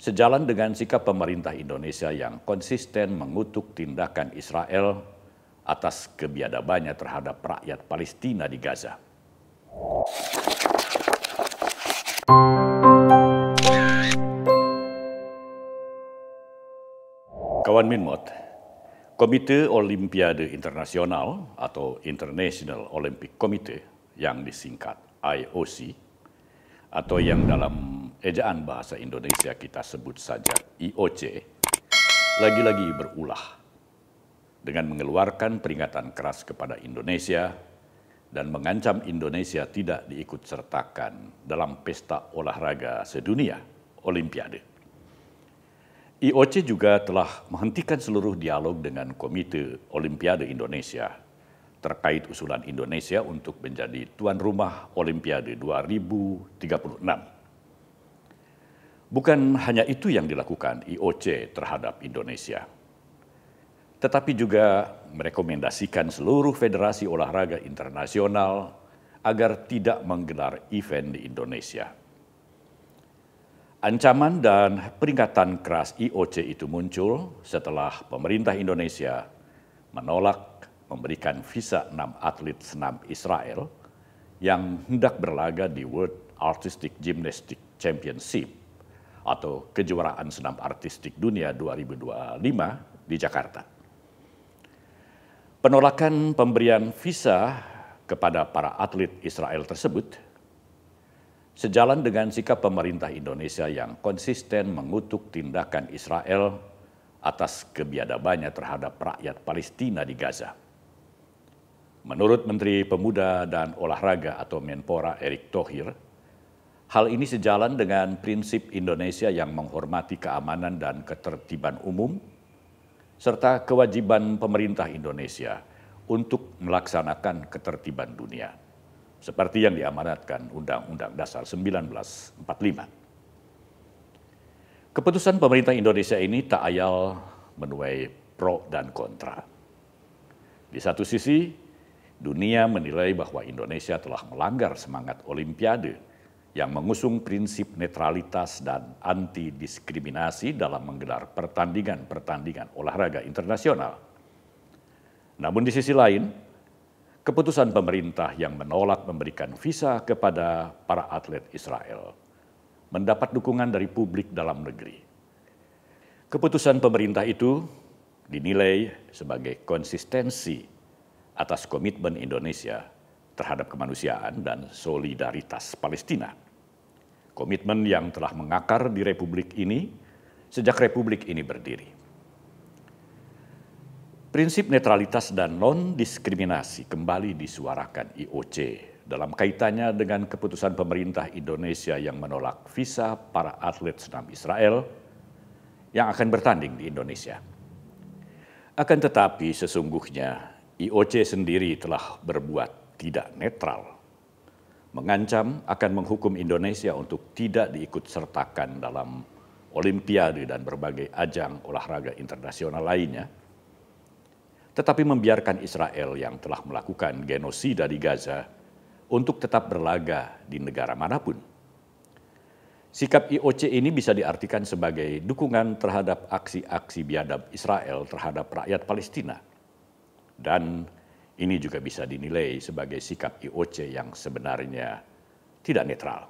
Sejalan dengan sikap pemerintah Indonesia yang konsisten mengutuk tindakan Israel atas kebiadabannya terhadap rakyat Palestina di Gaza. Kawan Minmot, Komite Olimpiade Internasional atau International Olympic Committee yang disingkat IOC atau yang dalam ejaan bahasa Indonesia kita sebut saja IOC, lagi-lagi berulah dengan mengeluarkan peringatan keras kepada Indonesia dan mengancam Indonesia tidak diikutsertakan dalam pesta olahraga sedunia, Olimpiade. IOC juga telah menghentikan seluruh dialog dengan Komite Olimpiade Indonesia terkait usulan Indonesia untuk menjadi tuan rumah Olimpiade 2036. Bukan hanya itu yang dilakukan IOC terhadap Indonesia, tetapi juga merekomendasikan seluruh federasi olahraga internasional agar tidak menggelar event di Indonesia. Ancaman dan peringatan keras IOC itu muncul setelah pemerintah Indonesia menolak memberikan visa 6 atlet senam Israel yang hendak berlaga di World Artistic Gymnastics Championship atau kejuaraan senam artistik dunia 2025 di Jakarta. Penolakan pemberian visa kepada para atlet Israel tersebut sejalan dengan sikap pemerintah Indonesia yang konsisten mengutuk tindakan Israel atas kebiadabannya terhadap rakyat Palestina di Gaza. Menurut Menteri Pemuda dan Olahraga atau Menpora Erick Thohir, hal ini sejalan dengan prinsip Indonesia yang menghormati keamanan dan ketertiban umum, serta kewajiban pemerintah Indonesia untuk melaksanakan ketertiban dunia, seperti yang diamanatkan Undang-Undang Dasar 1945. Keputusan pemerintah Indonesia ini tak ayal menuai pro dan kontra. Di satu sisi, dunia menilai bahwa Indonesia telah melanggar semangat Olimpiade yang mengusung prinsip netralitas dan anti-diskriminasi dalam menggelar pertandingan-pertandingan olahraga internasional. Namun di sisi lain, keputusan pemerintah yang menolak memberikan visa kepada para atlet Israel mendapat dukungan dari publik dalam negeri. Keputusan pemerintah itu dinilai sebagai konsistensi atas komitmen Indonesia terhadap kemanusiaan dan solidaritas Palestina. Komitmen yang telah mengakar di Republik ini sejak Republik ini berdiri. Prinsip netralitas dan non-diskriminasi kembali disuarakan IOC dalam kaitannya dengan keputusan pemerintah Indonesia yang menolak visa para atlet senam Israel yang akan bertanding di Indonesia. Akan tetapi sesungguhnya IOC sendiri telah berbuat tidak netral, mengancam akan menghukum Indonesia untuk tidak diikutsertakan dalam Olimpiade dan berbagai ajang olahraga internasional lainnya, tetapi membiarkan Israel yang telah melakukan genosida di Gaza untuk tetap berlaga di negara manapun. Sikap IOC ini bisa diartikan sebagai dukungan terhadap aksi-aksi biadab Israel terhadap rakyat Palestina. Dan ini juga bisa dinilai sebagai sikap IOC yang sebenarnya tidak netral.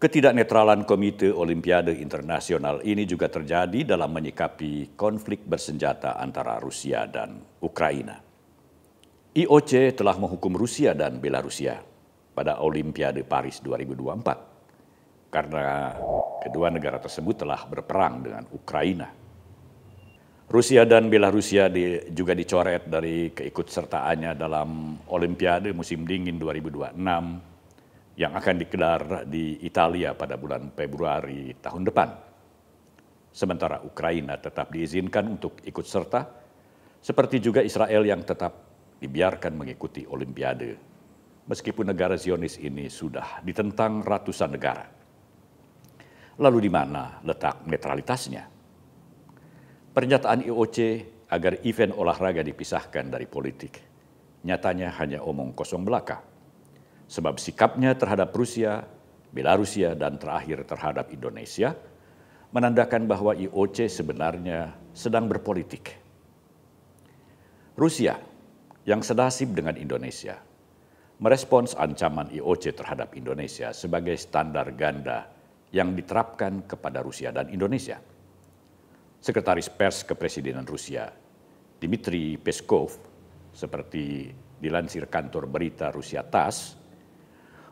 Ketidaknetralan Komite Olimpiade Internasional ini juga terjadi dalam menyikapi konflik bersenjata antara Rusia dan Ukraina. IOC telah menghukum Rusia dan Belarusia pada Olimpiade Paris 2024 karena kedua negara tersebut telah berperang dengan Ukraina. Rusia dan Belarusia juga dicoret dari keikutsertaannya dalam Olimpiade musim dingin 2026 yang akan digelar di Italia pada bulan Februari tahun depan. Sementara Ukraina tetap diizinkan untuk ikut serta, seperti juga Israel yang tetap dibiarkan mengikuti Olimpiade, meskipun negara Zionis ini sudah ditentang ratusan negara. Lalu di mana letak netralitasnya? Pernyataan IOC agar event olahraga dipisahkan dari politik nyatanya hanya omong kosong belaka. Sebab sikapnya terhadap Rusia, Belarusia, dan terakhir terhadap Indonesia menandakan bahwa IOC sebenarnya sedang berpolitik. Rusia yang senasib dengan Indonesia merespons ancaman IOC terhadap Indonesia sebagai standar ganda yang diterapkan kepada Rusia dan Indonesia. Sekretaris Pers Kepresidenan Rusia, Dmitry Peskov, seperti dilansir kantor berita Rusia TASS,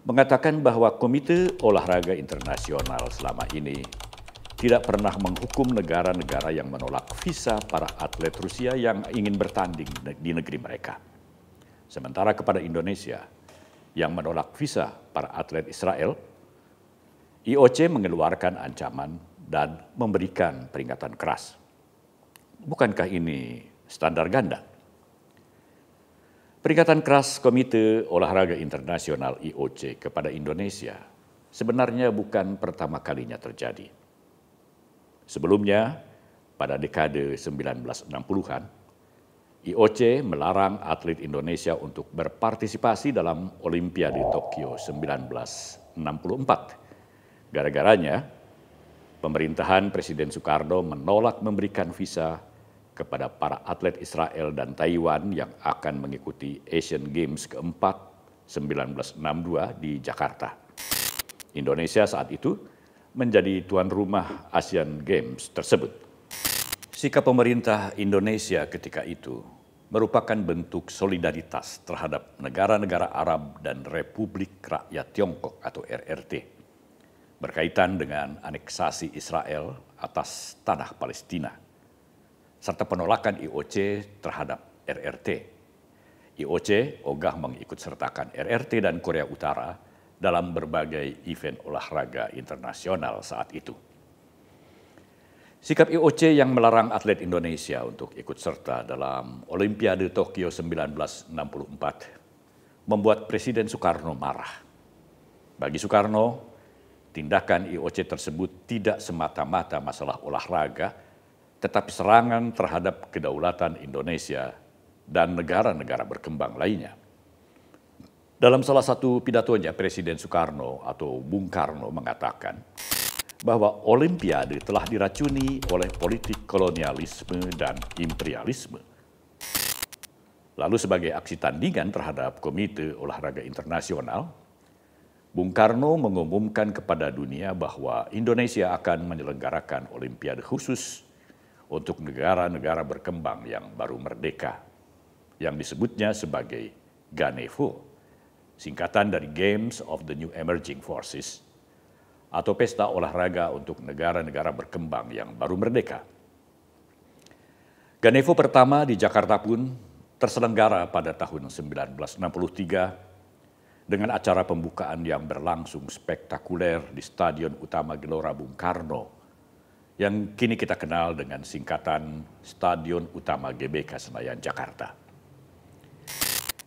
mengatakan bahwa Komite Olahraga Internasional selama ini tidak pernah menghukum negara-negara yang menolak visa para atlet Rusia yang ingin bertanding di negeri mereka. Sementara kepada Indonesia yang menolak visa para atlet Israel, IOC mengeluarkan ancaman dan memberikan peringatan keras. Bukankah ini standar ganda? Peringatan keras Komite Olahraga Internasional IOC kepada Indonesia sebenarnya bukan pertama kalinya terjadi. Sebelumnya, pada dekade 1960-an, IOC melarang atlet Indonesia untuk berpartisipasi dalam Olimpiade Tokyo 1964. Gara-garanya, pemerintahan Presiden Soekarno menolak memberikan visa kepada para atlet Israel dan Taiwan yang akan mengikuti Asian Games keempat 1962 di Jakarta. Indonesia saat itu menjadi tuan rumah Asian Games tersebut. Sikap pemerintah Indonesia ketika itu merupakan bentuk solidaritas terhadap negara-negara Arab dan Republik Rakyat Tiongkok atau RRT berkaitan dengan aneksasi Israel atas tanah Palestina, serta penolakan IOC terhadap RRT. IOC ogah mengikutsertakan RRT dan Korea Utara dalam berbagai event olahraga internasional saat itu. Sikap IOC yang melarang atlet Indonesia untuk ikut serta dalam Olimpiade Tokyo 1964 membuat Presiden Soekarno marah. Bagi Soekarno, tindakan IOC tersebut tidak semata-mata masalah olahraga, tetapi serangan terhadap kedaulatan Indonesia dan negara-negara berkembang lainnya. Dalam salah satu pidatonya, Presiden Soekarno atau Bung Karno mengatakan bahwa Olimpiade telah diracuni oleh politik kolonialisme dan imperialisme. Lalu sebagai aksi tandingan terhadap Komite Olahraga Internasional, Bung Karno mengumumkan kepada dunia bahwa Indonesia akan menyelenggarakan Olimpiade khusus untuk negara-negara berkembang yang baru merdeka, yang disebutnya sebagai Ganevo, singkatan dari Games of the New Emerging Forces, atau pesta olahraga untuk negara-negara berkembang yang baru merdeka. Ganevo pertama di Jakarta pun terselenggara pada tahun 1963 dengan acara pembukaan yang berlangsung spektakuler di Stadion Utama Gelora Bung Karno, yang kini kita kenal dengan singkatan Stadion Utama GBK Senayan, Jakarta.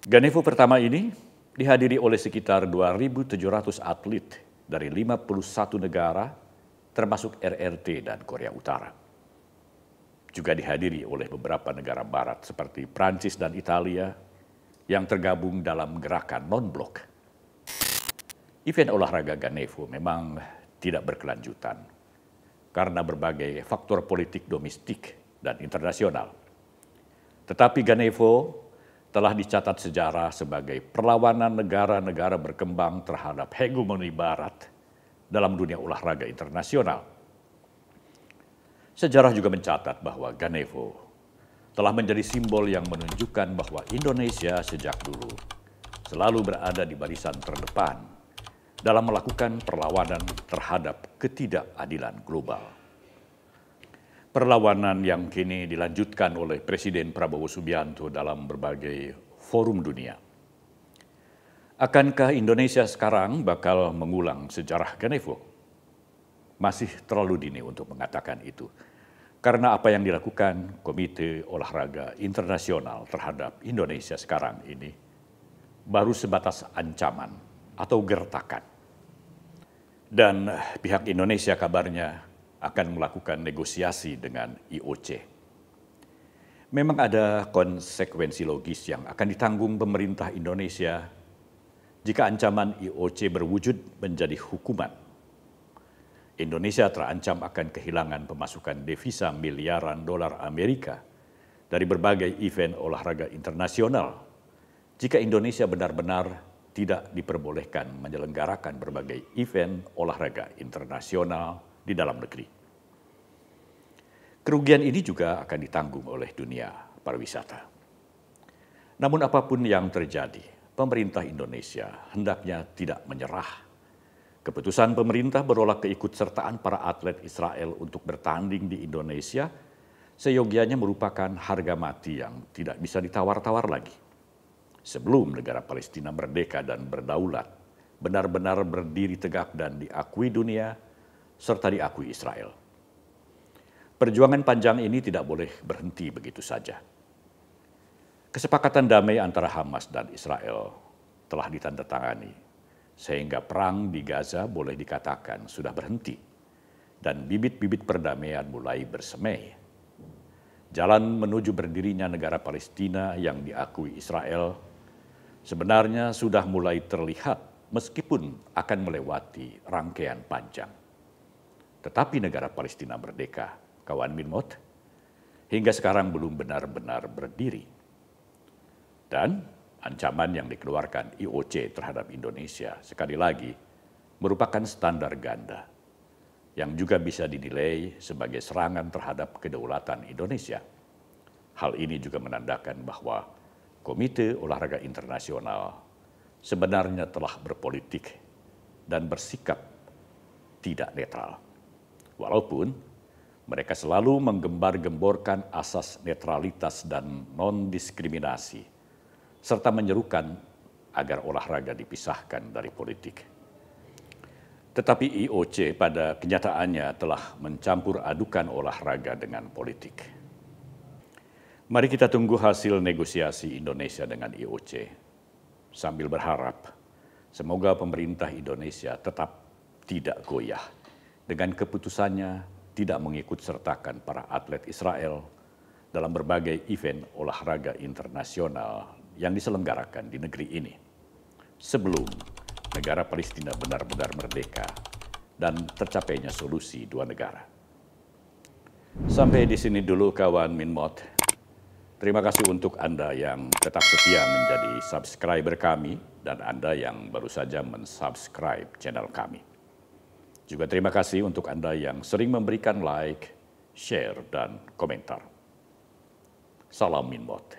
Ganevo pertama ini dihadiri oleh sekitar 2.700 atlet dari 51 negara, termasuk RRT dan Korea Utara. Juga dihadiri oleh beberapa negara barat seperti Prancis dan Italia yang tergabung dalam gerakan non-blok. Event olahraga Ganevo memang tidak berkelanjutan karena berbagai faktor politik domestik dan internasional. Tetapi Ganevo telah dicatat sejarah sebagai perlawanan negara-negara berkembang terhadap hegemoni Barat dalam dunia olahraga internasional. Sejarah juga mencatat bahwa Ganevo telah menjadi simbol yang menunjukkan bahwa Indonesia sejak dulu selalu berada di barisan terdepan dalam melakukan perlawanan terhadap ketidakadilan global. Perlawanan yang kini dilanjutkan oleh Presiden Prabowo Subianto dalam berbagai forum dunia. Akankah Indonesia sekarang bakal mengulang sejarah Ganevo? Masih terlalu dini untuk mengatakan itu. Karena apa yang dilakukan Komite Olahraga Internasional terhadap Indonesia sekarang ini baru sebatas ancaman atau gertakan. Dan pihak Indonesia kabarnya akan melakukan negosiasi dengan IOC. Memang ada konsekuensi logis yang akan ditanggung pemerintah Indonesia jika ancaman IOC berwujud menjadi hukuman. Indonesia terancam akan kehilangan pemasukan devisa miliaran dolar Amerika dari berbagai event olahraga internasional jika Indonesia benar-benar tidak diperbolehkan menyelenggarakan berbagai event olahraga internasional di dalam negeri. Kerugian ini juga akan ditanggung oleh dunia pariwisata. Namun apapun yang terjadi, pemerintah Indonesia hendaknya tidak menyerah. Keputusan pemerintah menolak keikutsertaan para atlet Israel untuk bertanding di Indonesia seyogianya merupakan harga mati yang tidak bisa ditawar-tawar lagi. Sebelum negara Palestina merdeka dan berdaulat, benar-benar berdiri tegak dan diakui dunia, serta diakui Israel. Perjuangan panjang ini tidak boleh berhenti begitu saja. Kesepakatan damai antara Hamas dan Israel telah ditandatangani, sehingga perang di Gaza boleh dikatakan sudah berhenti, dan bibit-bibit perdamaian mulai bersemai. Jalan menuju berdirinya negara Palestina yang diakui Israel sebenarnya sudah mulai terlihat meskipun akan melewati rangkaian panjang. Tetapi negara Palestina merdeka, kawan Minmot, hingga sekarang belum benar-benar berdiri. Dan ancaman yang dikeluarkan IOC terhadap Indonesia sekali lagi merupakan standar ganda yang juga bisa dinilai sebagai serangan terhadap kedaulatan Indonesia. Hal ini juga menandakan bahwa Komite Olahraga Internasional sebenarnya telah berpolitik dan bersikap tidak netral. Walaupun mereka selalu menggembar-gemborkan asas netralitas dan non-diskriminasi, serta menyerukan agar olahraga dipisahkan dari politik. Tetapi IOC pada kenyataannya telah mencampur adukan olahraga dengan politik. Mari kita tunggu hasil negosiasi Indonesia dengan IOC, sambil berharap semoga pemerintah Indonesia tetap tidak goyah dengan keputusannya tidak mengikut-sertakan para atlet Israel dalam berbagai event olahraga internasional yang diselenggarakan di negeri ini sebelum negara Palestina benar-benar merdeka dan tercapainya solusi dua negara. Sampai di sini dulu kawan Minmot. Terima kasih untuk Anda yang tetap setia menjadi subscriber kami dan Anda yang baru saja mensubscribe channel kami. Juga terima kasih untuk Anda yang sering memberikan like, share, dan komentar. Salam Minmot.